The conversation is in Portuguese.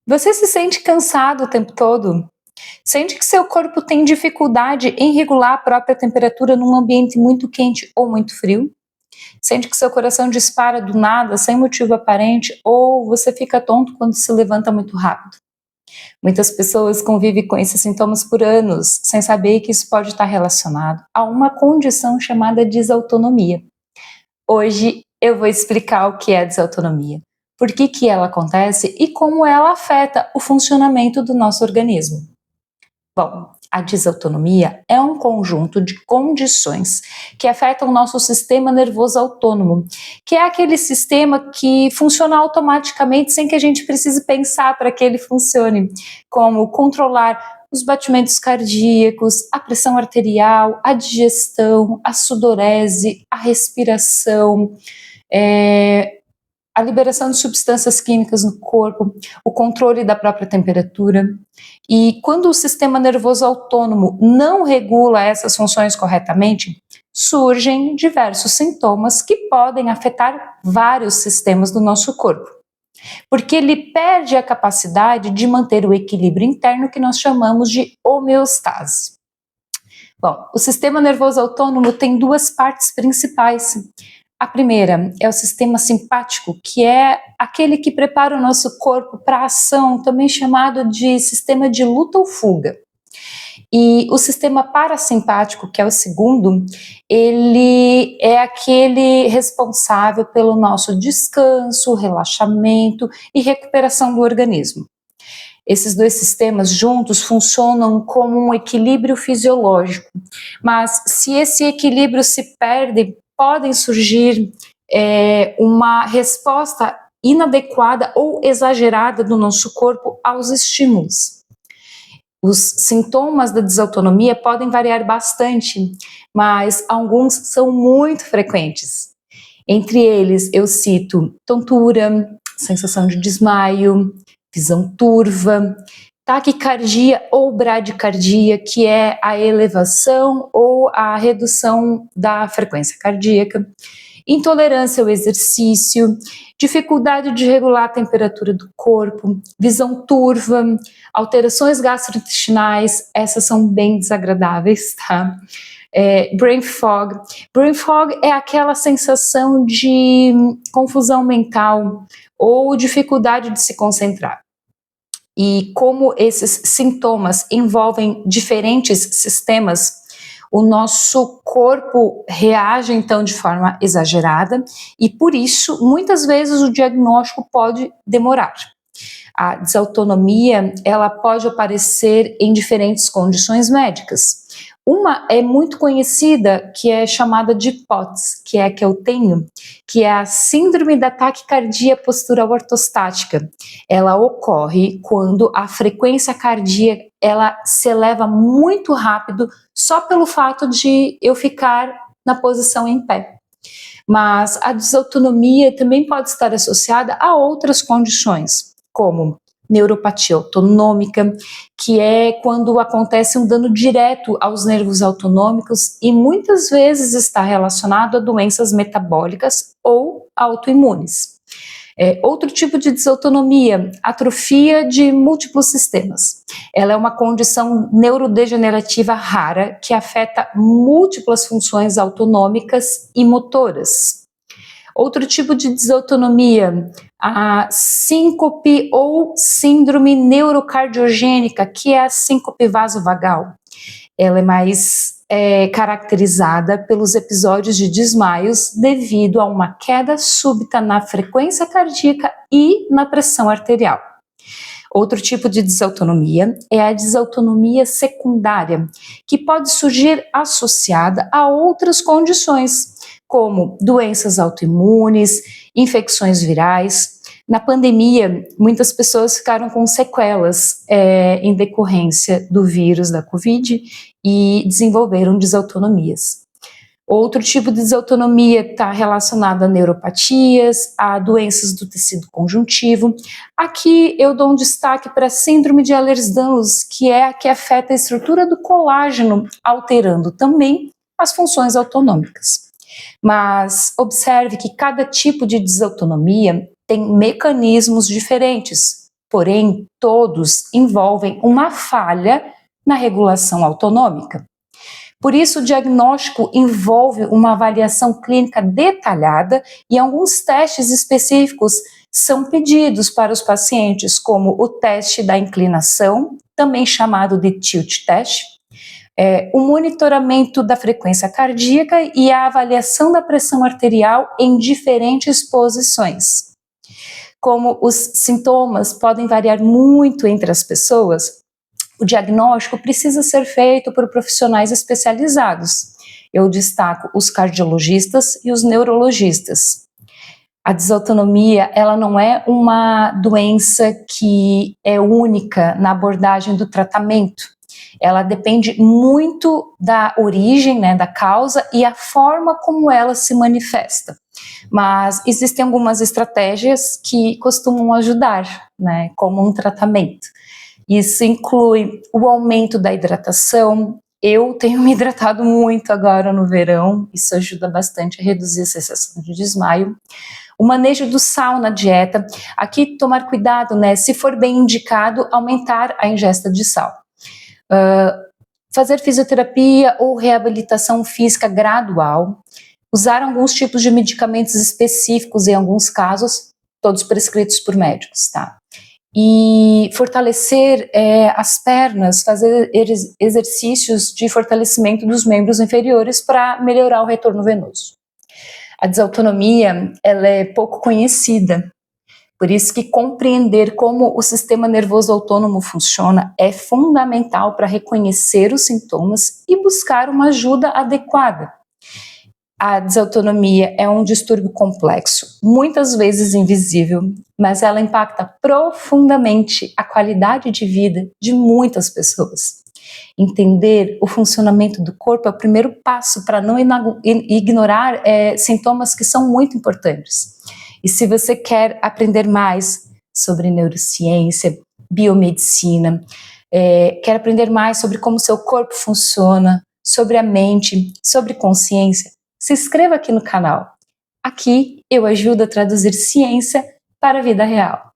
Você se sente cansado o tempo todo? Sente que seu corpo tem dificuldade em regular a própria temperatura num ambiente muito quente ou muito frio? Sente que seu coração dispara do nada, sem motivo aparente, ou você fica tonto quando se levanta muito rápido? Muitas pessoas convivem com esses sintomas por anos, sem saber que isso pode estar relacionado a uma condição chamada desautonomia. Hoje eu vou explicar o que é a desautonomia, por que ela acontece e como ela afeta o funcionamento do nosso organismo. Bom, a desautonomia é um conjunto de condições que afetam o nosso sistema nervoso autônomo, que é aquele sistema que funciona automaticamente sem que a gente precise pensar para que ele funcione, como controlar os batimentos cardíacos, a pressão arterial, a digestão, a sudorese, a respiração, a liberação de substâncias químicas no corpo, o controle da própria temperatura. E quando o sistema nervoso autônomo não regula essas funções corretamente, surgem diversos sintomas que podem afetar vários sistemas do nosso corpo, porque ele perde a capacidade de manter o equilíbrio interno que nós chamamos de homeostase. Bom, o sistema nervoso autônomo tem duas partes principais. A primeira é o sistema simpático, que é aquele que prepara o nosso corpo para a ação, também chamado de sistema de luta ou fuga. E o sistema parasimpático, que é o segundo, ele é aquele responsável pelo nosso descanso, relaxamento e recuperação do organismo. Esses dois sistemas juntos funcionam como um equilíbrio fisiológico, mas se esse equilíbrio se perde, podem surgir uma resposta inadequada ou exagerada do nosso corpo aos estímulos. Os sintomas da desautonomia podem variar bastante, mas alguns são muito frequentes. Entre eles, eu cito tontura, sensação de desmaio, visão turva, taquicardia ou bradicardia, que é a elevação ou a redução da frequência cardíaca, intolerância ao exercício, dificuldade de regular a temperatura do corpo, visão turva, alterações gastrointestinais, essas são bem desagradáveis, tá? Brain fog. Brain fog é aquela sensação de confusão mental ou dificuldade de se concentrar. E como esses sintomas envolvem diferentes sistemas, o nosso corpo reage então de forma exagerada e por isso muitas vezes o diagnóstico pode demorar. A desautonomia, ela pode aparecer em diferentes condições médicas. Uma é muito conhecida, que é chamada de POTS, que é a que eu tenho, que é a síndrome da taquicardia postural ortostática. Ela ocorre quando a frequência cardíaca ela se eleva muito rápido só pelo fato de eu ficar na posição em pé. Mas a desautonomia também pode estar associada a outras condições, como neuropatia autonômica, que é quando acontece um dano direto aos nervos autonômicos e muitas vezes está relacionado a doenças metabólicas ou autoimunes. Outro tipo de desautonomia, atrofia de múltiplos sistemas. Ela é uma condição neurodegenerativa rara que afeta múltiplas funções autonômicas e motoras. Outro tipo de desautonomia, a síncope ou síndrome neurocardiogênica, que é a síncope vasovagal. Ela é mais caracterizada pelos episódios de desmaios devido a uma queda súbita na frequência cardíaca e na pressão arterial. Outro tipo de desautonomia é a desautonomia secundária, que pode surgir associada a outras condições, como doenças autoimunes, infecções virais. Na pandemia, muitas pessoas ficaram com sequelas em decorrência do vírus da Covid e desenvolveram desautonomias. Outro tipo de desautonomia está relacionado a neuropatias, a doenças do tecido conjuntivo. Aqui eu dou um destaque para a síndrome de Ehlers-Danlos, que é a que afeta a estrutura do colágeno, alterando também as funções autonômicas. Mas observe que cada tipo de desautonomia tem mecanismos diferentes. porém todos envolvem uma falha na regulação autonômica. Por isso, o diagnóstico envolve uma avaliação clínica detalhada e alguns testes específicos são pedidos para os pacientes, como o teste da inclinação, também chamado de tilt test, o monitoramento da frequência cardíaca e a avaliação da pressão arterial em diferentes posições. Como os sintomas podem variar muito entre as pessoas, o diagnóstico precisa ser feito por profissionais especializados. Eu destaco os cardiologistas e os neurologistas. A desautonomia, ela não é uma doença que é única na abordagem do tratamento. Ela depende muito da origem, né, da causa e a forma como ela se manifesta. Mas existem algumas estratégias que costumam ajudar, né, como um tratamento. Isso inclui o aumento da hidratação. Eu tenho me hidratado muito agora no verão, isso ajuda bastante a reduzir a sensação de desmaio. O manejo do sal na dieta, aqui tomar cuidado, né, se for bem indicado, aumentar a ingesta de sal. Fazer fisioterapia ou reabilitação física gradual, usar alguns tipos de medicamentos específicos em alguns casos, todos prescritos por médicos, tá? E fortalecer as pernas, fazer exercícios de fortalecimento dos membros inferiores para melhorar o retorno venoso. A desautonomia, ela é pouco conhecida, por isso que compreender como o sistema nervoso autônomo funciona é fundamental para reconhecer os sintomas e buscar uma ajuda adequada. A desautonomia é um distúrbio complexo, muitas vezes invisível, mas ela impacta profundamente a qualidade de vida de muitas pessoas. Entender o funcionamento do corpo é o primeiro passo para não ignorar sintomas que são muito importantes. E se você quer aprender mais sobre neurociência, biomedicina, quer aprender mais sobre como seu corpo funciona, sobre a mente, sobre consciência, se inscreva aqui no canal. Aqui eu ajudo a traduzir ciência para a vida real.